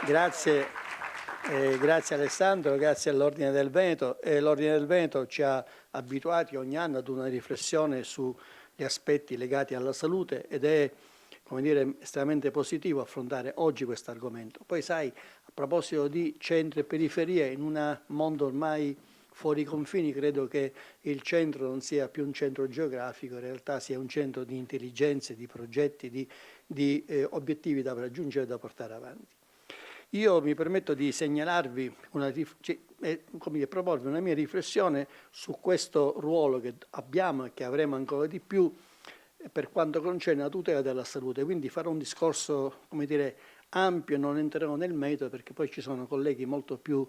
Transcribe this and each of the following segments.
Grazie, grazie Alessandro, grazie all'Ordine del Veneto. L'Ordine del Veneto ci ha abituati ogni anno ad una riflessione sugli aspetti legati alla salute ed è, come dire, estremamente positivo affrontare oggi questo argomento. Poi sai, a proposito di centri e periferie, in un mondo ormai fuori confini, credo che il centro non sia più un centro geografico, in realtà sia un centro di intelligenze, di progetti, di obiettivi da raggiungere e da portare avanti. Io mi permetto di segnalarvi, proporvi una mia riflessione su questo ruolo che abbiamo e che avremo ancora di più per quanto concerne la tutela della salute. Quindi farò un discorso, come dire, ampio, non entrerò nel metodo perché poi ci sono colleghi molto più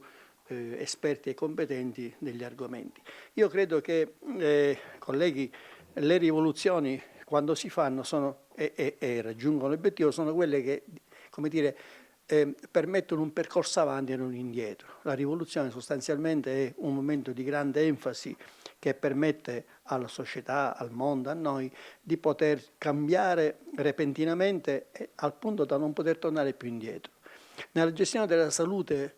esperti e competenti degli argomenti. Io credo che, colleghi, le rivoluzioni quando si fanno e raggiungono l'obiettivo sono quelle che, come dire, permettono un percorso avanti e non indietro. La rivoluzione sostanzialmente è un momento di grande enfasi che permette alla società, al mondo, a noi, di poter cambiare repentinamente al punto da non poter tornare più indietro. Nella gestione della salute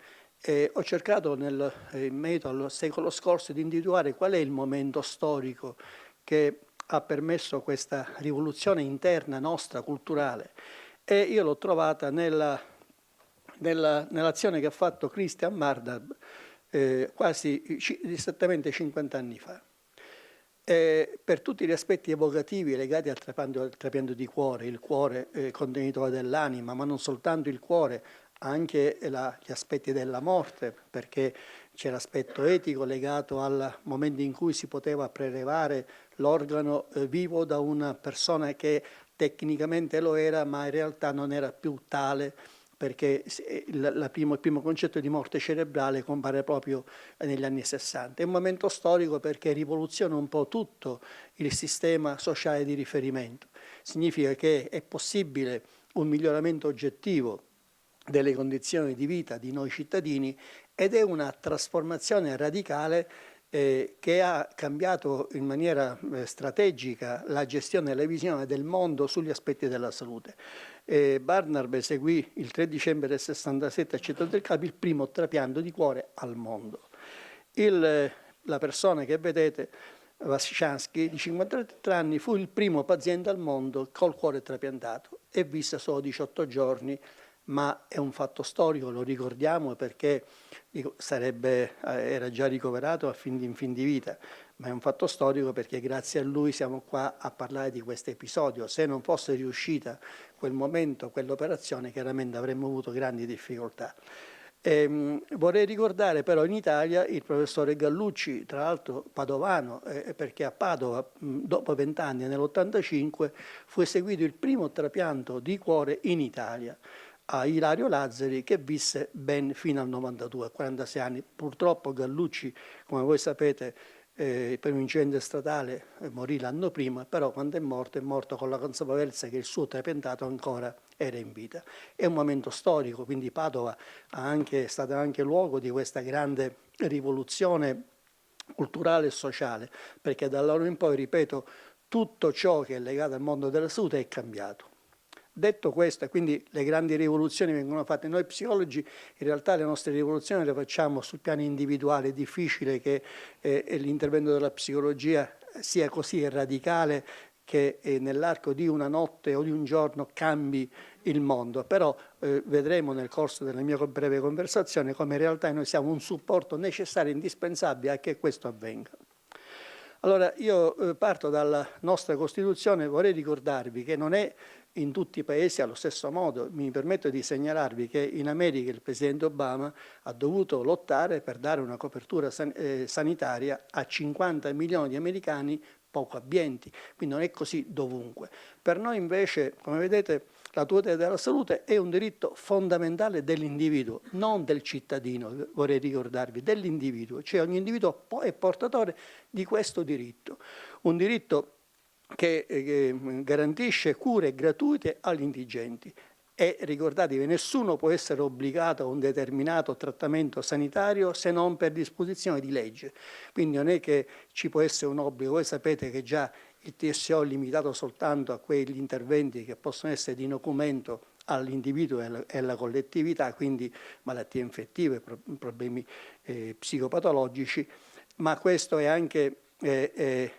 ho cercato in merito al secolo scorso di individuare qual è il momento storico che ha permesso questa rivoluzione interna nostra, culturale, e io l'ho trovata nell'azione che ha fatto Christian Mardab quasi esattamente 50 anni fa. Per tutti gli aspetti evocativi legati al trapianto di cuore, il cuore contenitore dell'anima, ma non soltanto il cuore, anche gli aspetti della morte, perché c'è l'aspetto etico legato al momento in cui si poteva prelevare l'organo vivo da una persona che tecnicamente lo era, ma in realtà non era più tale, perché il primo concetto di morte cerebrale compare proprio negli anni 60. È un momento storico perché rivoluziona un po' tutto il sistema sociale di riferimento. Significa che è possibile un miglioramento oggettivo delle condizioni di vita di noi cittadini ed è una trasformazione radicale che ha cambiato in maniera strategica la gestione e la visione del mondo sugli aspetti della salute. Barnard eseguì il 3 dicembre del 67 a Città del Capo il primo trapianto di cuore al mondo. La persona che vedete, Vasciansky, di 53 anni, fu il primo paziente al mondo col cuore trapiantato e visse solo 18 giorni, ma è un fatto storico, lo ricordiamo perché era già ricoverato in fin di vita, ma è un fatto storico perché grazie a lui siamo qua a parlare di questo episodio. Se non fosse riuscita quel momento, quell'operazione, chiaramente avremmo avuto grandi difficoltà. Vorrei ricordare però in Italia il professore Gallucci, tra l'altro padovano, perché a Padova dopo 20 anni, nell'85, fu eseguito il primo trapianto di cuore in Italia a Ilario Lazzari, che visse ben fino al 92, a 46 anni. Purtroppo Gallucci, come voi sapete, per un incidente stradale morì l'anno prima, però quando è morto con la consapevolezza che il suo trapiantato ancora era in vita. È un momento storico, quindi Padova è stata anche luogo di questa grande rivoluzione culturale e sociale, perché da allora in poi, ripeto, tutto ciò che è legato al mondo della salute è cambiato. Detto questo, quindi le grandi rivoluzioni vengono fatte noi psicologi, in realtà le nostre rivoluzioni le facciamo sul piano individuale. È difficile che l'intervento della psicologia sia così radicale che nell'arco di una notte o di un giorno cambi il mondo, però vedremo nel corso della mia breve conversazione come in realtà noi siamo un supporto necessario e indispensabile a che questo avvenga. Allora io parto dalla nostra Costituzione, vorrei ricordarvi che non è in tutti i paesi allo stesso modo. Mi permetto di segnalarvi che in America il presidente Obama ha dovuto lottare per dare una copertura sanitaria a 50 milioni di americani poco abbienti, quindi non è così dovunque. Per noi invece, come vedete, la tutela della salute è un diritto fondamentale dell'individuo, non del cittadino, vorrei ricordarvi, dell'individuo, cioè ogni individuo è portatore di questo diritto, un diritto che garantisce cure gratuite agli indigenti. E ricordatevi, nessuno può essere obbligato a un determinato trattamento sanitario se non per disposizione di legge. Quindi non è che ci può essere un obbligo. Voi sapete che già il TSO è limitato soltanto a quegli interventi che possono essere di nocumento all'individuo e alla collettività, quindi malattie infettive, problemi psicopatologici, ma questo è anche è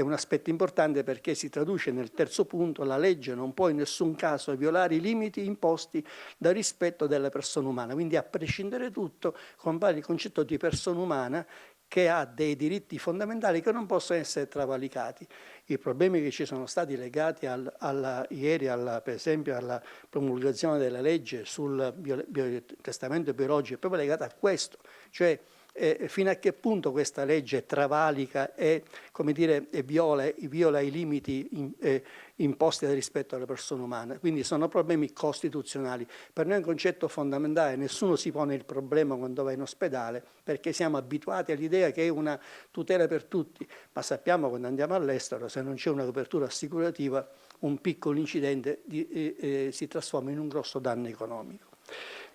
un aspetto importante perché si traduce nel terzo punto: la legge non può in nessun caso violare i limiti imposti dal rispetto della persona umana, quindi a prescindere tutto compare il concetto di persona umana che ha dei diritti fondamentali che non possono essere travalicati. I problemi che ci sono stati legati ieri, per esempio, alla promulgazione della legge sul testamento biologico è proprio legata a questo, cioè fino a che punto questa legge travalica e, come dire, viola i limiti imposti dal rispetto alla persona umana. Quindi sono problemi costituzionali. Per noi è un concetto fondamentale, nessuno si pone il problema quando va in ospedale perché siamo abituati all'idea che è una tutela per tutti, ma sappiamo quando andiamo all'estero, se non c'è una copertura assicurativa, un piccolo incidente si trasforma in un grosso danno economico.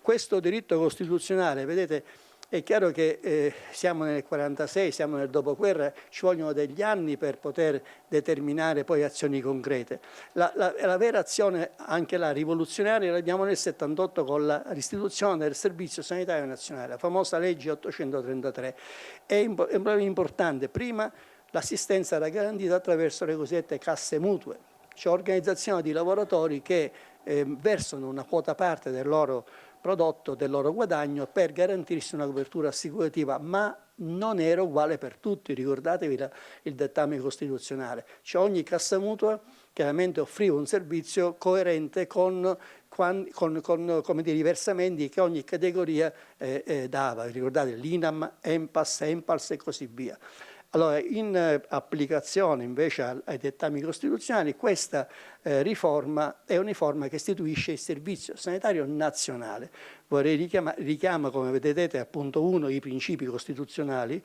Questo diritto costituzionale, vedete, è chiaro che siamo nel 1946, siamo nel dopoguerra, ci vogliono degli anni per poter determinare poi azioni concrete. La vera azione, anche la rivoluzionaria, l'abbiamo nel 1978 con la restituzione del Servizio Sanitario Nazionale, la famosa legge 833. È un problema importante. Prima l'assistenza era garantita attraverso le cosiddette casse mutue, cioè organizzazioni di lavoratori che versano una quota parte del loro prodotto, del loro guadagno per garantirsi una copertura assicurativa, ma non era uguale per tutti, ricordatevi il dettame costituzionale. Cioè ogni cassa mutua chiaramente offriva un servizio coerente con come dire, i versamenti che ogni categoria dava, ricordate l'INAM, ENPAS, ENPALS e così via. Allora, in applicazione invece ai dettami costituzionali, questa riforma è una riforma che istituisce il Servizio Sanitario Nazionale. Vorrei richiama, come vedete, al punto 1 i principi costituzionali,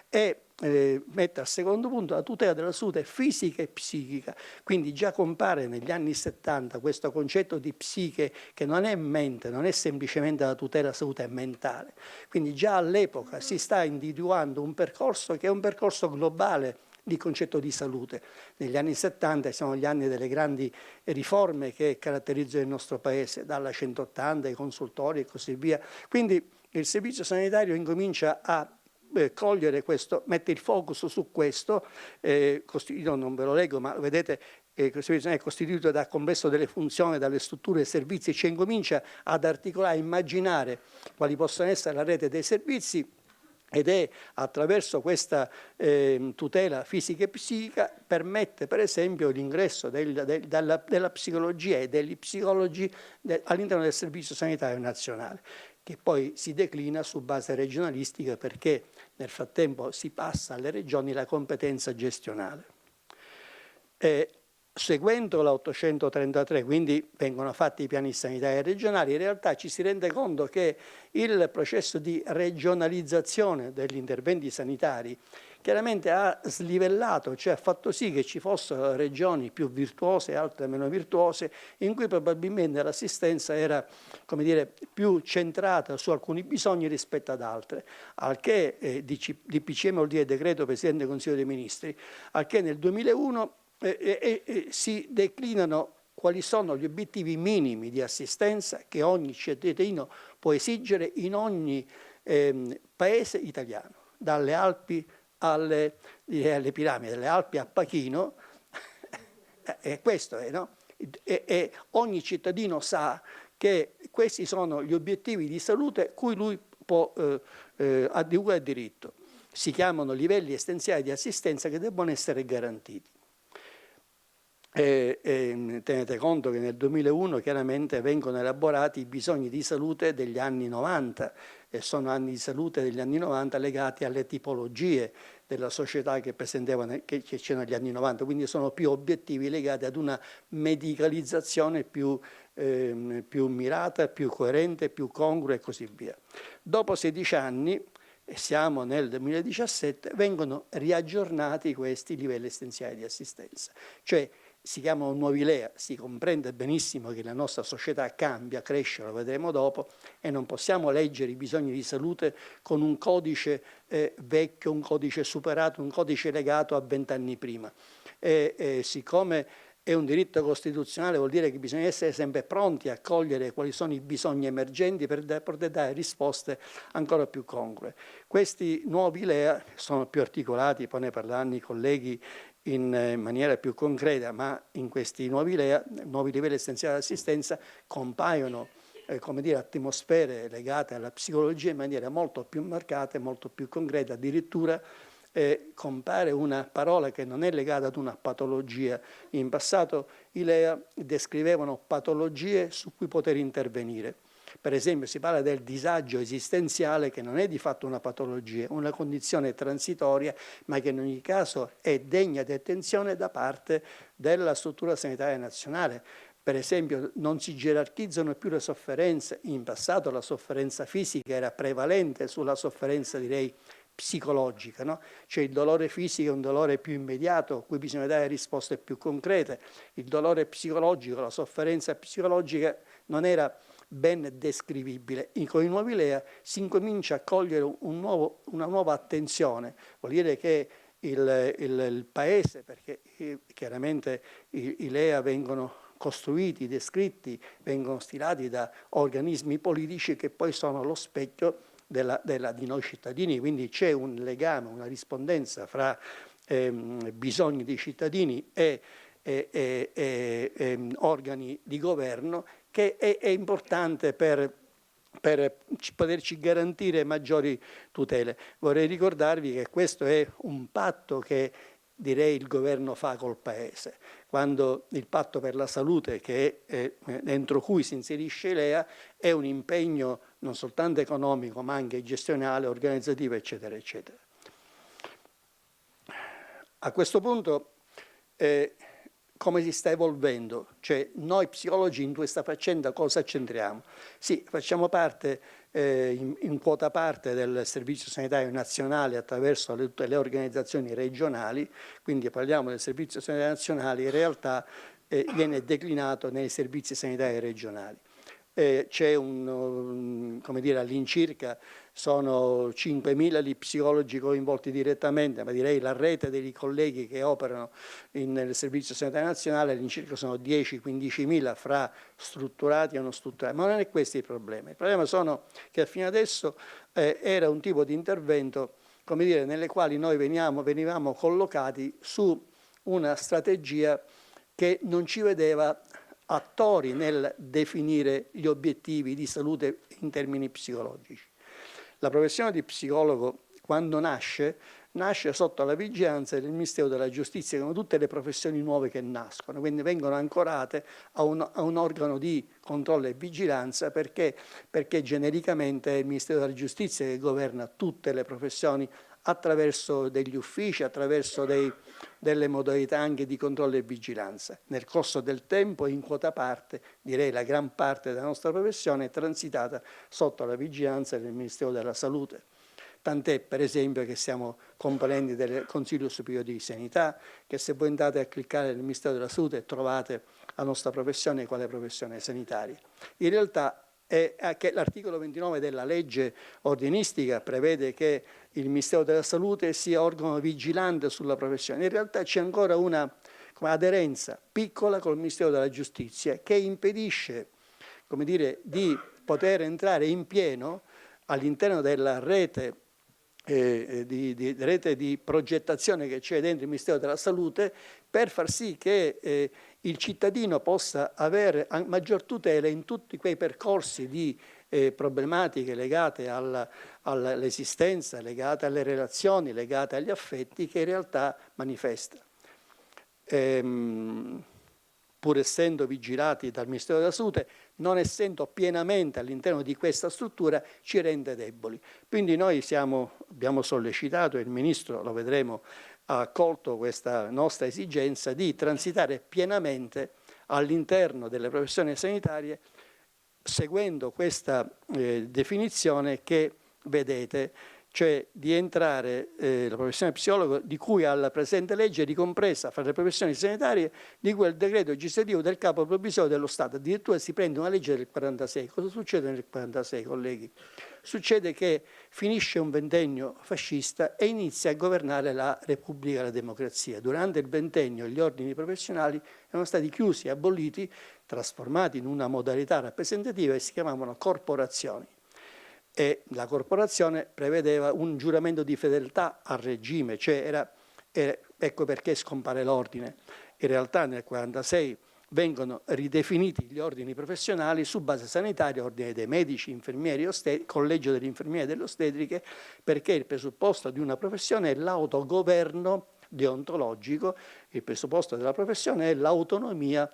e mette al secondo punto la tutela della salute fisica e psichica. Quindi già compare negli anni 70 questo concetto di psiche che non è mente, non è semplicemente la tutela della salute mentale. Quindi già all'epoca si sta individuando un percorso che è un percorso globale di concetto di salute. Negli anni 70 sono gli anni delle grandi riforme che caratterizzano il nostro Paese, dalla 180 ai consultori e così via. Quindi il servizio sanitario incomincia a cogliere questo, mette il focus su questo, io non ve lo leggo, ma vedete il servizio è costituito dal complesso delle funzioni, dalle strutture e servizi, ci incomincia ad articolare, a immaginare quali possono essere la rete dei servizi, ed è attraverso questa tutela fisica e psichica permette per esempio l'ingresso della psicologia e degli psicologi all'interno del Servizio Sanitario Nazionale, che poi si declina su base regionalistica perché nel frattempo si passa alle regioni la competenza gestionale. Seguendo la 833, quindi vengono fatti i piani sanitari regionali, in realtà ci si rende conto che il processo di regionalizzazione degli interventi sanitari chiaramente ha slivellato, cioè ha fatto sì che ci fossero regioni più virtuose e altre meno virtuose, in cui probabilmente l'assistenza era, come dire, più centrata su alcuni bisogni rispetto ad altre, al che DPCM vuol dire decreto Presidente del Consiglio dei Ministri, al che nel 2001 si declinano quali sono gli obiettivi minimi di assistenza che ogni cittadino può esigere in ogni paese italiano, dalle Alpi alle piramidi, dalle Alpi a Pachino, questo è, no? E ogni cittadino sa che questi sono gli obiettivi di salute cui lui può ha diritto. Si chiamano livelli essenziali di assistenza che devono essere garantiti. Tenete conto che nel 2001 chiaramente vengono elaborati i bisogni di salute degli anni 90 e sono anni di salute degli anni 90 legati alle tipologie della società che c'è negli anni 90, quindi sono più obiettivi legati ad una medicalizzazione più mirata, più coerente, più congrua e così via. Dopo 16 anni, e siamo nel 2017, vengono riaggiornati questi livelli essenziali di assistenza, cioè si chiamano nuovi LEA, si comprende benissimo che la nostra società cambia, cresce, lo vedremo dopo, e non possiamo leggere i bisogni di salute con un codice vecchio, un codice superato, un codice legato a 20 anni prima. Siccome è un diritto costituzionale, vuol dire che bisogna essere sempre pronti a cogliere quali sono i bisogni emergenti per poter dare risposte ancora più congrue. Questi nuovi LEA sono più articolati, poi ne parleranno i colleghi in maniera più concreta, ma in questi nuovi LEA, nuovi livelli essenziali di assistenza, compaiono come dire, atmosfere legate alla psicologia in maniera molto più marcata e molto più concreta. Addirittura compare una parola che non è legata ad una patologia. In passato i LEA descrivevano patologie su cui poter intervenire. Per esempio si parla del disagio esistenziale, che non è di fatto una patologia, una condizione transitoria, ma che in ogni caso è degna di attenzione da parte della struttura sanitaria nazionale. Per esempio non si gerarchizzano più le sofferenze. In passato la sofferenza fisica era prevalente sulla sofferenza, direi, psicologica, no? Cioè il dolore fisico è un dolore più immediato, a cui bisogna dare risposte più concrete. Il dolore psicologico, la sofferenza psicologica non era ben descrivibile. Con i nuovi LEA si incomincia a cogliere una nuova attenzione. Vuol dire che il Paese, perché chiaramente i LEA vengono costruiti, descritti, vengono stilati da organismi politici che poi sono lo specchio di noi cittadini, quindi c'è un legame, una rispondenza fra bisogni dei cittadini e organi di governo che è importante per poterci garantire maggiori tutele. Vorrei ricordarvi che questo è un patto che direi il governo fa col Paese, quando il patto per la salute, che è dentro cui si inserisce l'EA, è un impegno non soltanto economico ma anche gestionale, organizzativo, eccetera, eccetera. A questo punto come si sta evolvendo? Cioè noi psicologi in questa faccenda cosa c'entriamo? Sì, facciamo parte in quota parte del Servizio Sanitario Nazionale attraverso tutte le organizzazioni regionali, quindi parliamo del Servizio Sanitario Nazionale, in realtà viene declinato nei servizi sanitari regionali. C'è come dire, all'incirca sono 5.000 gli psicologi coinvolti direttamente, ma direi la rete dei colleghi che operano nel Servizio Sanitario Nazionale all'incirca sono 10-15.000 fra strutturati e non strutturati, ma non è questo il problema. Il problema sono che fino adesso era un tipo di intervento, come dire, nelle quali noi venivamo collocati su una strategia che non ci vedeva attori nel definire gli obiettivi di salute in termini psicologici. La professione di psicologo, quando nasce sotto la vigilanza del Ministero della Giustizia, come tutte le professioni nuove che nascono, quindi vengono ancorate a un organo di controllo e vigilanza perché genericamente è il Ministero della Giustizia che governa tutte le professioni attraverso degli uffici, attraverso delle modalità anche di controllo e vigilanza. Nel corso del tempo, in quota parte, direi la gran parte della nostra professione è transitata sotto la vigilanza del Ministero della Salute. Tant'è per esempio che siamo componenti del Consiglio Superiore di Sanità, che se voi andate a cliccare nel Ministero della Salute trovate la nostra professione quale professione sanitaria. In realtà che l'articolo 29 della legge ordinistica prevede che il Ministero della Salute sia organo vigilante sulla professione. In realtà c'è ancora una aderenza piccola col Ministero della Giustizia che impedisce, come dire, di poter entrare in pieno all'interno della rete di progettazione che c'è dentro il Ministero della Salute per far sì che il cittadino possa avere maggior tutela in tutti quei percorsi di problematiche legate all'esistenza, legate alle relazioni, legate agli affetti che in realtà manifesta. Pur essendo vigilati dal Ministero della Salute, non essendo pienamente all'interno di questa struttura, ci rende deboli. Quindi noi abbiamo sollecitato, e il Ministro, lo vedremo, ha accolto questa nostra esigenza di transitare pienamente all'interno delle professioni sanitarie, seguendo questa definizione che vedete, cioè di entrare la professione psicologo di cui alla presente legge è ricompresa fra le professioni sanitarie di cui è il decreto legislativo del capo provvisorio dello Stato. Addirittura si prende una legge del 46. Cosa succede nel 46, colleghi? Succede che finisce un ventennio fascista e inizia a governare la Repubblica e la democrazia. Durante il ventennio gli ordini professionali erano stati chiusi, aboliti, trasformati in una modalità rappresentativa e si chiamavano corporazioni. E la corporazione prevedeva un giuramento di fedeltà al regime, cioè ecco perché scompare l'ordine. In realtà nel 1946 vengono ridefiniti gli ordini professionali su base sanitaria, ordine dei medici, infermieri, collegio degli infermieri e delle ostetriche, perché il presupposto di una professione è l'autogoverno deontologico, il presupposto della professione è l'autonomia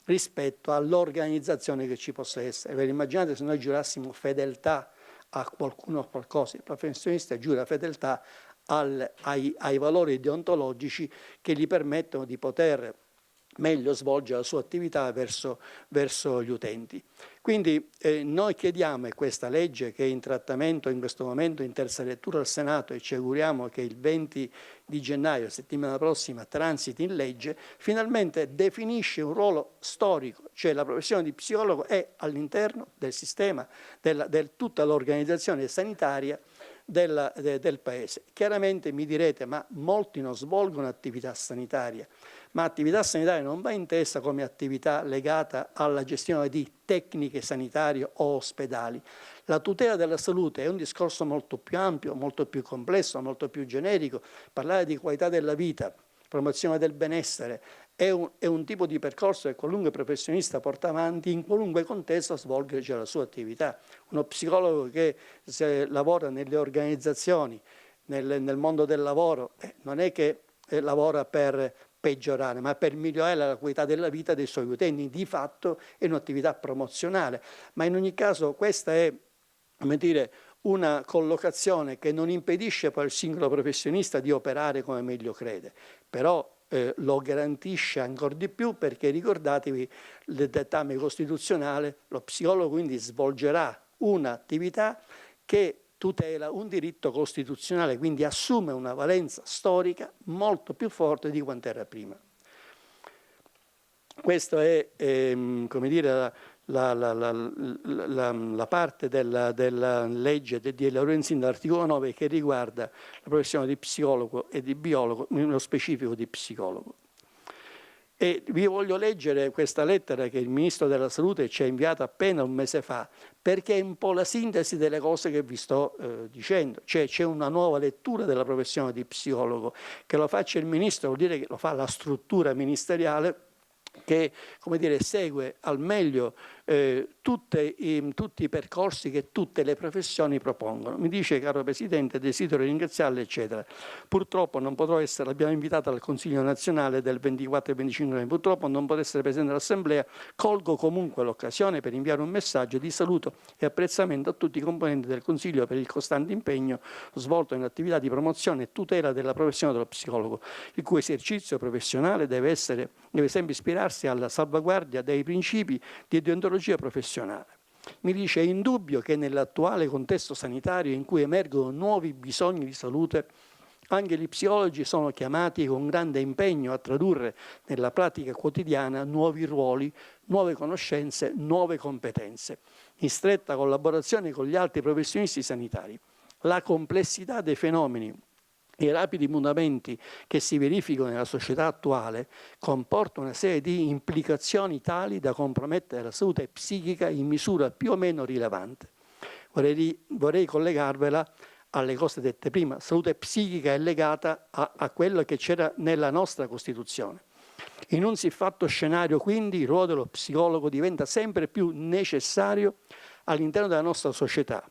rispetto all'organizzazione che ci possa essere. Ve immaginate se noi giurassimo fedeltà a qualcuno o a qualcosa? Il professionista giura fedeltà ai valori deontologici che gli permettono di poter meglio svolgere la sua attività verso gli utenti. Quindi noi chiediamo, e questa legge che è in trattamento in questo momento in terza lettura al Senato e ci auguriamo che il 20 di gennaio, settimana prossima, transiti in legge, finalmente definisce un ruolo storico, cioè la professione di psicologo è all'interno del sistema, di tutta l'organizzazione sanitaria del Paese. Chiaramente mi direte, ma molti non svolgono attività sanitaria, ma attività sanitaria non va intesa come attività legata alla gestione di tecniche sanitarie o ospedali. La tutela della salute è un discorso molto più ampio, molto più complesso, molto più generico. Parlare di qualità della vita, promozione del benessere, è un tipo di percorso che qualunque professionista porta avanti in qualunque contesto a svolgere la sua attività. Uno psicologo che lavora nelle organizzazioni, nel mondo del lavoro, non è che lavora per peggiorare, ma per migliorare la qualità della vita dei suoi utenti. Di fatto è un'attività promozionale, ma in ogni caso questa è, come dire, una collocazione che non impedisce poi al singolo professionista di operare come meglio crede, però lo garantisce ancora di più, perché ricordatevi il dettame costituzionale, lo psicologo quindi svolgerà un'attività che tutela un diritto costituzionale, quindi assume una valenza storica molto più forte di quanto era prima. Questa è, come dire, la parte della legge di Lorenzin dell'articolo 9 che riguarda la professione di psicologo e di biologo, nello specifico di psicologo. E vi voglio leggere questa lettera che il Ministro della Salute ci ha inviato appena un mese fa, perché è un po' la sintesi delle cose che vi sto dicendo. Cioè c'è una nuova lettura della professione di psicologo. Che lo faccia il Ministro vuol dire che lo fa la struttura ministeriale che, come dire, segue al meglio tutti i percorsi che tutte le professioni propongono. Mi dice: caro Presidente, desidero ringraziarle, eccetera. Purtroppo non potrò essere, l'abbiamo invitata al Consiglio nazionale del 24 e 25 novembre, purtroppo non potrò essere presente all'Assemblea. Colgo comunque l'occasione per inviare un messaggio di saluto e apprezzamento a tutti i componenti del Consiglio per il costante impegno svolto in attività di promozione e tutela della professione dello psicologo, il cui esercizio professionale deve sempre ispirarsi alla salvaguardia dei principi di deontologia professionale. Mi dice: è indubbio che nell'attuale contesto sanitario in cui emergono nuovi bisogni di salute, anche gli psicologi sono chiamati con grande impegno a tradurre nella pratica quotidiana nuovi ruoli, nuove conoscenze, nuove competenze, in stretta collaborazione con gli altri professionisti sanitari. La complessità dei fenomeni e i rapidi mutamenti che si verificano nella società attuale comporta una serie di implicazioni tali da compromettere la salute psichica in misura più o meno rilevante. Vorrei collegarvela alle cose dette prima. Salute psichica è legata a quello che c'era nella nostra Costituzione. In un siffatto scenario, quindi, il ruolo dello psicologo diventa sempre più necessario all'interno della nostra società,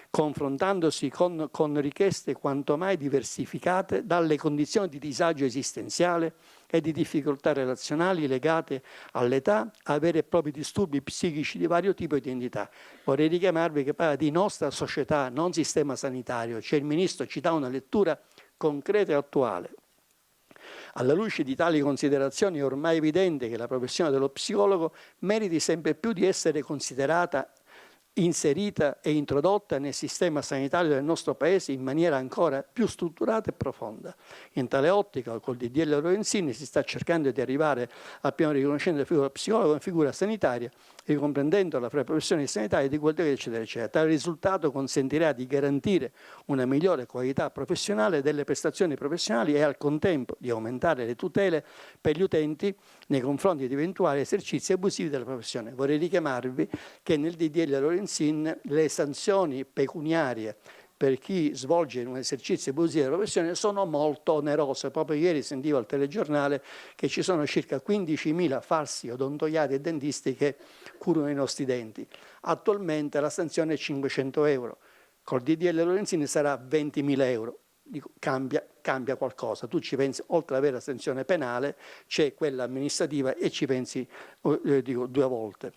confrontandosi con richieste quanto mai diversificate dalle condizioni di disagio esistenziale e di difficoltà relazionali legate all'età, a veri e propri disturbi psichici di vario tipo e di entità. Vorrei richiamarvi che parla di nostra società, non sistema sanitario, cioè il Ministro ci dà una lettura concreta e attuale. Alla luce di tali considerazioni è ormai evidente che la professione dello psicologo meriti sempre più di essere considerata inserita e introdotta nel sistema sanitario del nostro Paese in maniera ancora più strutturata e profonda. In tale ottica, col DDL Lorenzin si sta cercando di arrivare al pieno riconoscimento della figura psicologo come figura sanitaria, ricomprendendola fra le professioni sanitarie di quel eccetera, eccetera. Tale risultato consentirà di garantire una migliore qualità professionale delle prestazioni professionali e al contempo di aumentare le tutele per gli utenti nei confronti di eventuali esercizi abusivi della professione. Vorrei richiamarvi che nel DDL Lorenzin le sanzioni pecuniarie per chi svolge un esercizio abusivo della professione sono molto onerose. Proprio ieri sentivo al telegiornale che ci sono circa 15.000 falsi odontoiatri e dentisti che curano i nostri denti. Attualmente la sanzione è 500 euro, col DDL Lorenzin sarà 20.000 euro. Dico, cambia qualcosa. Tu ci pensi, oltre ad avere la sanzione penale, c'è quella amministrativa e ci pensi dico, 2 volte.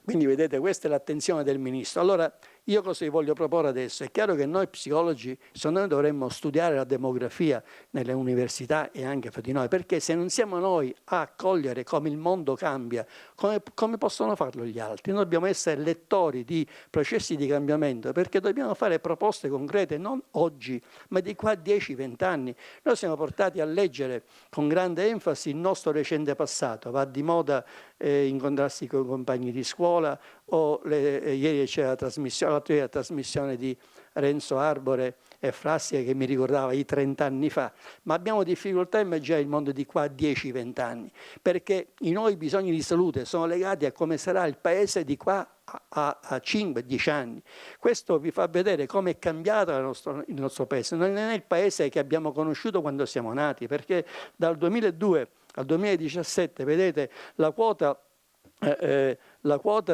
Quindi vedete, questa è l'attenzione del Ministro. Allora, io cosa vi voglio proporre adesso? È chiaro che noi psicologi, secondo me, dovremmo studiare la demografia nelle università e anche fra di noi, perché se non siamo noi a cogliere come il mondo cambia, come possono farlo gli altri? Noi dobbiamo essere lettori di processi di cambiamento, perché dobbiamo fare proposte concrete, non oggi, ma di qua a 10-20 anni. Noi siamo portati a leggere con grande enfasi il nostro recente passato, va di moda incontrarsi con i compagni di scuola, o ieri c'era la trasmissione di Renzo Arbore e Frassica che mi ricordava i 30 anni fa, ma abbiamo difficoltà a immaginare il mondo di qua a 10-20 anni, perché i nuovi bisogni di salute sono legati a come sarà il Paese di qua a 5-10 anni. Questo vi fa vedere come è cambiato il nostro Paese, non è il Paese che abbiamo conosciuto quando siamo nati, perché dal 2002 al 2017, vedete, la quota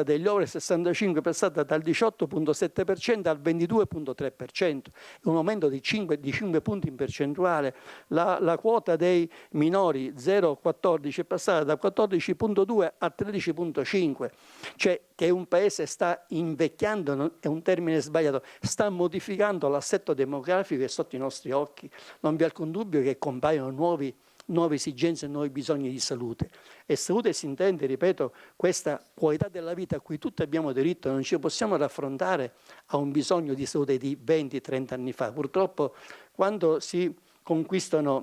degli over 65 è passata dal 18,7% al 22,3%, un aumento di 5 punti in percentuale. La quota dei minori 0-14 è passata da 14,2 a 13,5, cioè che un paese sta invecchiando, è un termine sbagliato, sta modificando l'assetto demografico che è sotto i nostri occhi. Non vi è alcun dubbio che compaiono nuove esigenze e nuovi bisogni di salute. E salute si intende, ripeto, questa qualità della vita a cui tutti abbiamo diritto, non ci possiamo raffrontare a un bisogno di salute di 20-30 anni fa. Purtroppo quando si conquistano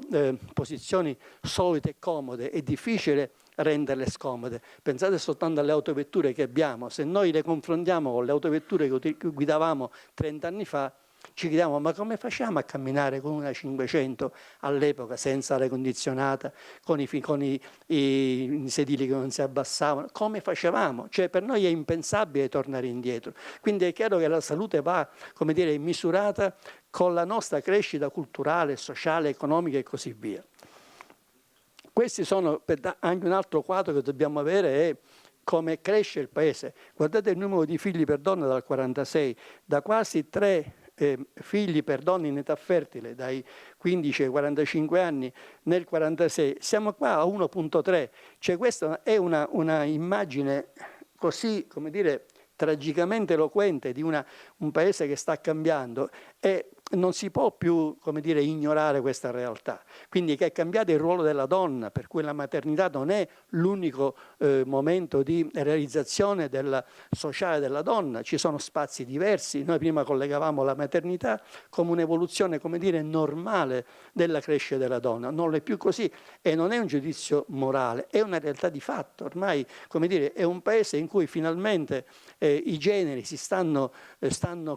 posizioni solide e comode è difficile renderle scomode. Pensate soltanto alle autovetture che abbiamo, se noi le confrontiamo con le autovetture che guidavamo 30 anni fa, ci chiediamo, ma come facciamo a camminare con una 500 all'epoca senza l'aria condizionata, con i sedili che non si abbassavano? Come facevamo? Cioè, per noi è impensabile tornare indietro. Quindi è chiaro che la salute va, come dire, misurata con la nostra crescita culturale, sociale, economica e così via. Questi sono anche un altro quadro che dobbiamo avere è come cresce il Paese. Guardate il numero di figli per donna dal 46, da quasi 3 figli per donne in età fertile dai 15 ai 45 anni nel 46, siamo qua a 1,3, cioè questa è una immagine così, come dire, tragicamente eloquente di un paese che sta cambiando e non si può più, come dire, ignorare questa realtà. Quindi che è cambiato il ruolo della donna, per cui la maternità non è l'unico momento di realizzazione sociale della donna, ci sono spazi diversi. Noi prima collegavamo la maternità come un'evoluzione, come dire, normale della crescita della donna. Non è più così e non è un giudizio morale, è una realtà di fatto. Ormai, come dire, è un paese in cui finalmente i generi stanno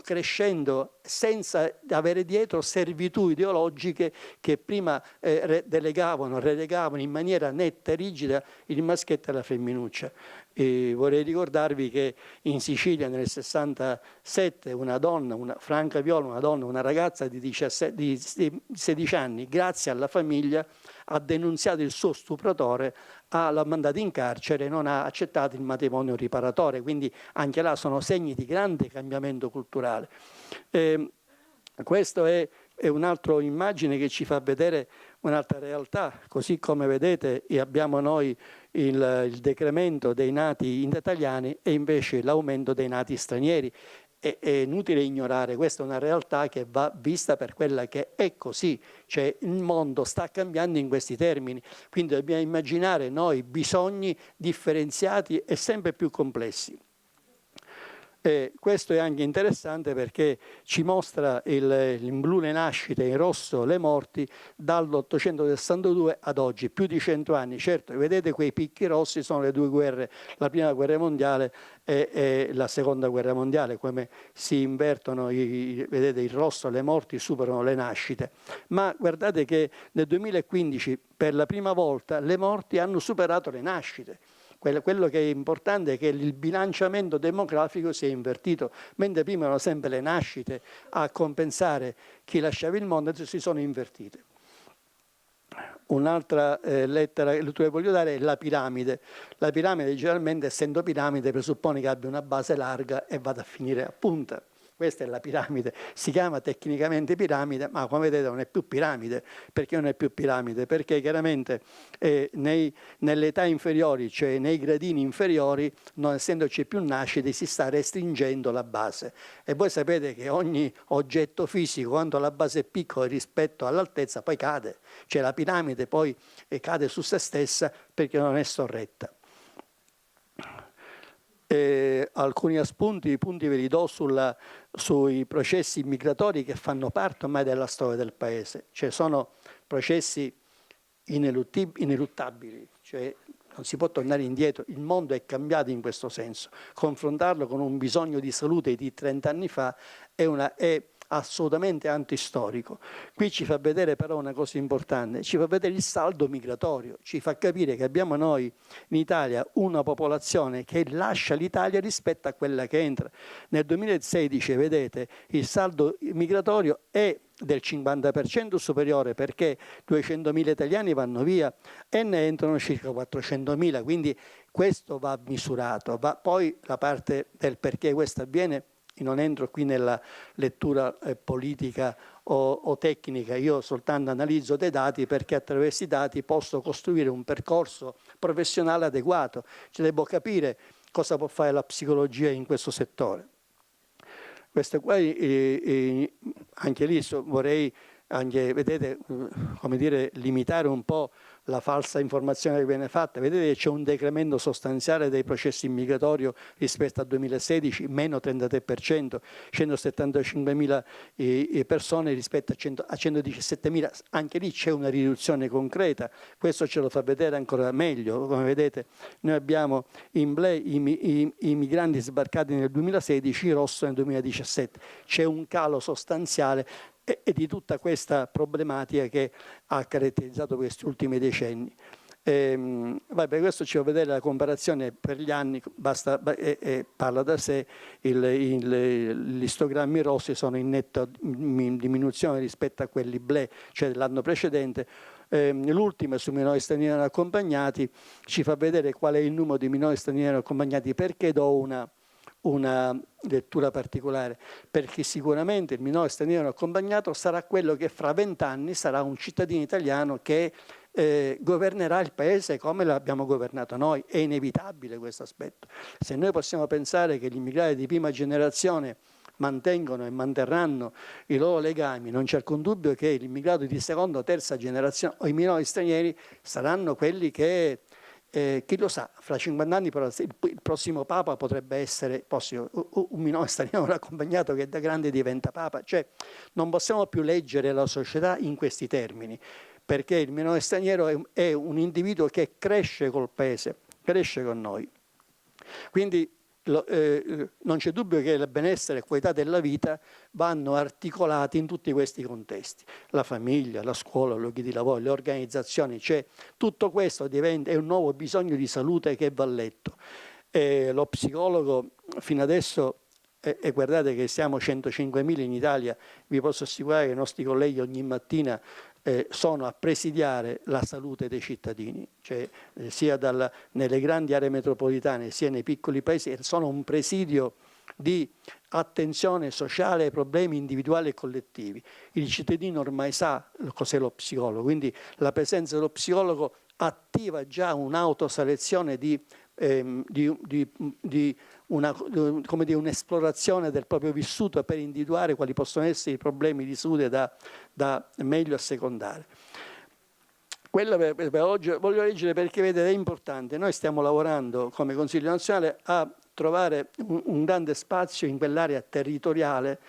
crescendo senza avere dietro servitù ideologiche che prima relegavano in maniera netta e rigida il maschietto e la femminuccia. Vorrei ricordarvi che in Sicilia nel 67 una donna, Franca Viola, una ragazza di 16 anni, grazie alla famiglia, ha denunciato il suo stupratore, l'ha mandato in carcere e non ha accettato il matrimonio riparatore. Quindi anche là sono segni di grande cambiamento culturale. Questa è un'altra immagine che ci fa vedere un'altra realtà, così come vedete abbiamo noi il decremento dei nati italiani e invece l'aumento dei nati stranieri. È inutile ignorare, questa è una realtà che va vista per quella che è così, cioè il mondo sta cambiando in questi termini, quindi dobbiamo immaginare noi bisogni differenziati e sempre più complessi. Questo è anche interessante perché ci mostra in blu le nascite, in rosso le morti dall'862 ad oggi, più di 100 anni. Certo, vedete quei picchi rossi sono le due guerre, la prima guerra mondiale e la seconda guerra mondiale, come si invertono, vedete il rosso, le morti superano le nascite. Ma guardate che nel 2015 per la prima volta le morti hanno superato le nascite. Quello che è importante è che il bilanciamento demografico si è invertito, mentre prima erano sempre le nascite a compensare chi lasciava il mondo, adesso si sono invertite. Un'altra lettera che voglio dare è la piramide. La piramide generalmente, essendo piramide, presuppone che abbia una base larga e vada a finire a punta. Questa è la piramide, si chiama tecnicamente piramide, ma come vedete non è più piramide. Perché non è più piramide? Perché chiaramente nelle età inferiori, cioè nei gradini inferiori, non essendoci più nascite, si sta restringendo la base. E voi sapete che ogni oggetto fisico, quando la base è piccola rispetto all'altezza, poi cade. Cioè la piramide poi cade su se stessa perché non è sorretta. Alcuni punti ve li do sui processi migratori che fanno parte ormai della storia del Paese. Cioè sono processi ineluttabili, cioè non si può tornare indietro, il mondo è cambiato in questo senso. Confrontarlo con un bisogno di salute di 30 anni fa è assolutamente antistorico. Qui ci fa vedere però una cosa importante, ci fa vedere il saldo migratorio, ci fa capire che abbiamo noi in Italia una popolazione che lascia l'Italia rispetto a quella che entra. Nel 2016, vedete, il saldo migratorio è del 50% superiore perché 200.000 italiani vanno via e ne entrano circa 400.000, quindi questo va misurato. Poi la parte del perché questo avviene, non entro qui nella lettura politica o tecnica, io soltanto analizzo dei dati perché attraverso i dati posso costruire un percorso professionale adeguato, cioè devo capire cosa può fare la psicologia in questo settore. Questo qua, anche lì vorrei anche, vedete, come dire, limitare un po' la falsa informazione che viene fatta. Vedete che c'è un decremento sostanziale dei processi migratori rispetto al 2016, meno 33%, 175.000 persone rispetto a 117.000. Anche lì c'è una riduzione concreta, questo ce lo fa vedere ancora meglio. Come vedete noi abbiamo in ble i migranti sbarcati nel 2016, in rosso nel 2017. C'è un calo sostanziale e di tutta questa problematica che ha caratterizzato questi ultimi decenni. Per questo ci va a vedere la comparazione per gli anni, parla da sé, gli istogrammi rossi sono in netta diminuzione rispetto a quelli ble, cioè dell'anno precedente. L'ultima sui minori stranieri non accompagnati ci fa vedere qual è il numero di minori stranieri non accompagnati. Perché do una lettura particolare? Perché sicuramente il minore straniero non accompagnato sarà quello che fra 20 anni sarà un cittadino italiano che governerà il paese come l'abbiamo governato noi. È inevitabile questo aspetto. Se noi possiamo pensare che gli immigrati di prima generazione mantengono e manterranno i loro legami, non c'è alcun dubbio che l'immigrato di seconda o terza generazione o i minori stranieri saranno quelli che chi lo sa, fra 50 anni il prossimo Papa potrebbe essere un minore straniero accompagnato che da grande diventa Papa. Cioè non possiamo più leggere la società in questi termini, perché il minore straniero è un individuo che cresce col paese, cresce con noi. Quindi non c'è dubbio che il benessere e la qualità della vita vanno articolati in tutti questi contesti. La famiglia, la scuola, i luoghi di lavoro, le organizzazioni, cioè tutto questo è un nuovo bisogno di salute che va letto. Lo psicologo fino adesso, e guardate che siamo 105.000 in Italia, vi posso assicurare che i nostri colleghi ogni mattina sono a presidiare la salute dei cittadini, cioè sia nelle grandi aree metropolitane sia nei piccoli paesi, sono un presidio di attenzione sociale ai problemi individuali e collettivi. Il cittadino ormai sa cos'è lo psicologo, quindi la presenza dello psicologo attiva già un'autoselezione di un'esplorazione del proprio vissuto per individuare quali possono essere i problemi di salute da meglio assecondare. Quello per oggi voglio leggere perché vedete è importante. Noi stiamo lavorando come Consiglio nazionale a trovare un grande spazio in quell'area territoriale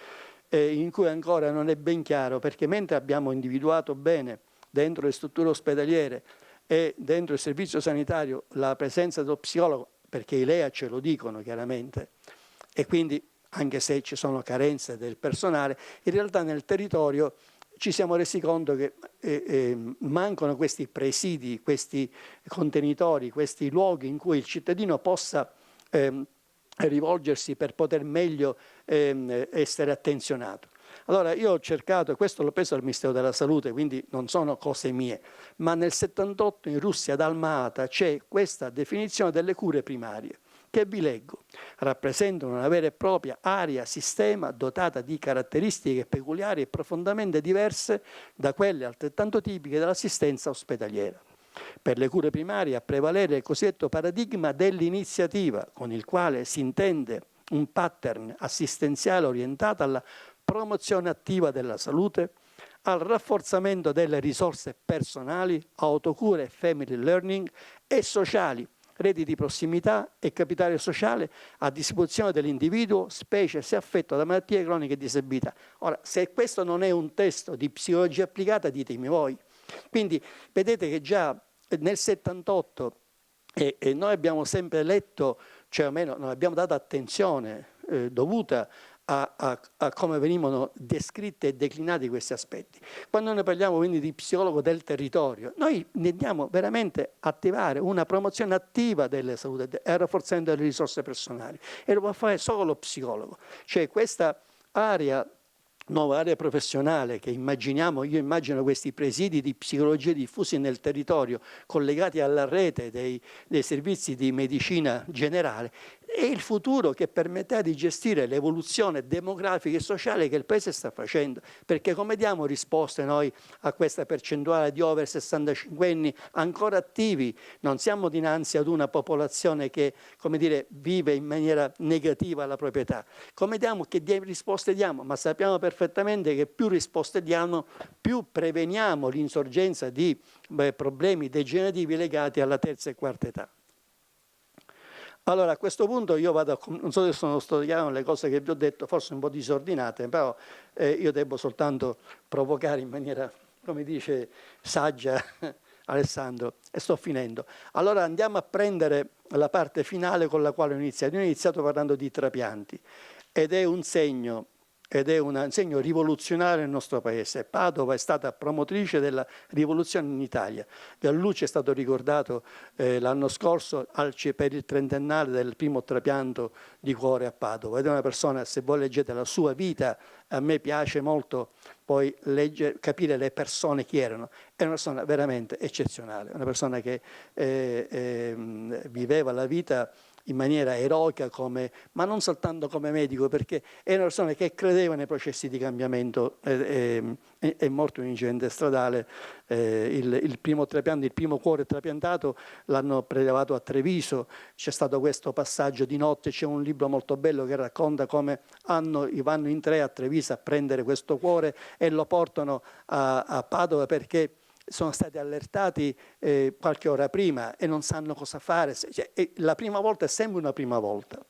in cui ancora non è ben chiaro, perché mentre abbiamo individuato bene dentro le strutture ospedaliere e dentro il servizio sanitario la presenza dello psicologo, perché i LEA ce lo dicono chiaramente, e quindi anche se ci sono carenze del personale, in realtà nel territorio ci siamo resi conto che mancano questi presidi, questi contenitori, questi luoghi in cui il cittadino possa rivolgersi per poter meglio essere attenzionato. Allora io ho cercato, e questo l'ho preso dal Ministero della Salute, quindi non sono cose mie, ma nel 78 in Russia ad Alma-Ata c'è questa definizione delle cure primarie, che vi leggo. Rappresentano una vera e propria area, sistema dotata di caratteristiche peculiari e profondamente diverse da quelle altrettanto tipiche dell'assistenza ospedaliera. Per le cure primarie a prevalere il cosiddetto paradigma dell'iniziativa, con il quale si intende un pattern assistenziale orientato alla promozione attiva della salute, al rafforzamento delle risorse personali, autocure, family learning e sociali, reti di prossimità e capitale sociale a disposizione dell'individuo, specie se affetto da malattie croniche e disabilità. Ora, se questo non è un testo di psicologia applicata, ditemi voi. Quindi vedete che già nel 78 e noi abbiamo sempre letto, cioè almeno non abbiamo dato attenzione dovuta a come venivano descritti e declinati questi aspetti. Quando noi parliamo quindi di psicologo del territorio, noi intendiamo veramente attivare una promozione attiva delle salute e rafforzamento delle risorse personali, e lo può fare solo lo psicologo. Cioè questa area, nuova area professionale che immaginiamo, io immagino questi presidi di psicologia diffusi nel territorio collegati alla rete dei servizi di medicina generale, è il futuro che permetterà di gestire l'evoluzione demografica e sociale che il Paese sta facendo, perché come diamo risposte noi a questa percentuale di over 65 anni ancora attivi? Non siamo dinanzi ad una popolazione che, come dire, vive in maniera negativa la proprietà. Come diamo, che risposte diamo? Ma sappiamo perfettamente che più risposte diamo, più preveniamo l'insorgenza di problemi degenerativi legati alla terza e quarta età. Allora a questo punto io vado, non so se sono stato chiaro le cose che vi ho detto, forse un po' disordinate, però io devo soltanto provocare in maniera, come dice, saggia Alessandro, e sto finendo. Allora andiamo a prendere la parte finale con la quale ho iniziato. Io ho iniziato parlando di trapianti ed è un segno rivoluzionario nel nostro Paese. Padova è stata promotrice della rivoluzione in Italia. Gallucci è stato ricordato l'anno scorso per il trentennale del primo trapianto di cuore a Padova. Ed è una persona, se voi leggete la sua vita, a me piace molto poi capire le persone chi erano. È una persona veramente eccezionale, una persona che viveva la vita in maniera eroica, ma non soltanto come medico, perché è una persona che credeva nei processi di cambiamento. È morto in un incidente stradale, il primo trapianto, il primo cuore trapiantato l'hanno prelevato a Treviso, c'è stato questo passaggio di notte, c'è un libro molto bello che racconta come vanno in 3 a Treviso a prendere questo cuore e lo portano a Padova perché sono stati allertati qualche ora prima e non sanno cosa fare. La prima volta è sempre una prima volta.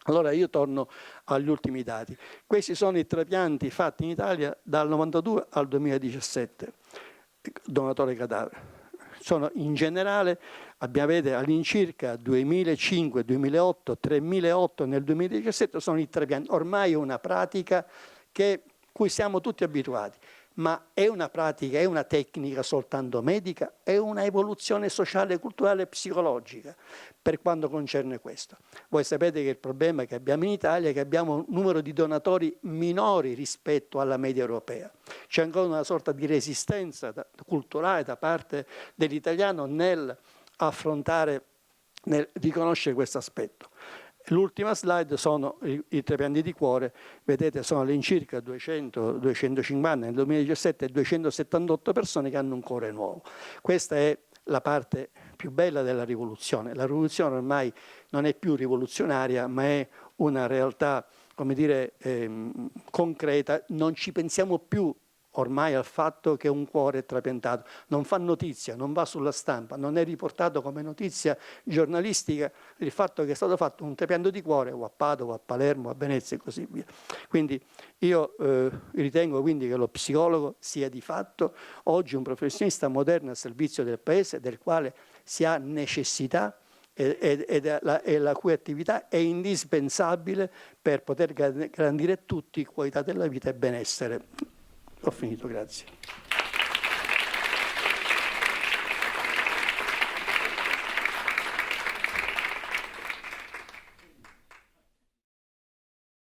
Allora io torno agli ultimi dati. Questi sono i trapianti fatti in Italia dal 92 al 2017, donatore cadavere. Sono in generale, vedete, all'incirca 2005, 2008, 3008 nel 2017 sono i trapianti. Ormai è una pratica cui siamo tutti abituati. Ma è una pratica, è una tecnica soltanto medica, è una evoluzione sociale, culturale e psicologica per quanto concerne questo. Voi sapete che il problema che abbiamo in Italia è che abbiamo un numero di donatori minori rispetto alla media europea. C'è ancora una sorta di resistenza culturale da parte dell'italiano nel riconoscere questo aspetto. L'ultima slide sono i trapianti di cuore, vedete sono all'incirca 250 nel 2017 e 278 persone che hanno un cuore nuovo. Questa è la parte più bella della rivoluzione. La rivoluzione ormai non è più rivoluzionaria, ma è una realtà, come dire, concreta. Non ci pensiamo più ormai al fatto che un cuore è trapiantato. Non fa notizia, non va sulla stampa, non è riportato come notizia giornalistica il fatto che è stato fatto un trapianto di cuore o a Padova, a Palermo, a Venezia e così via. Quindi io ritengo quindi che lo psicologo sia di fatto oggi un professionista moderno al servizio del Paese, del quale si ha necessità e la cui attività è indispensabile per poter garantire a tutti qualità della vita e benessere. Ho finito, grazie.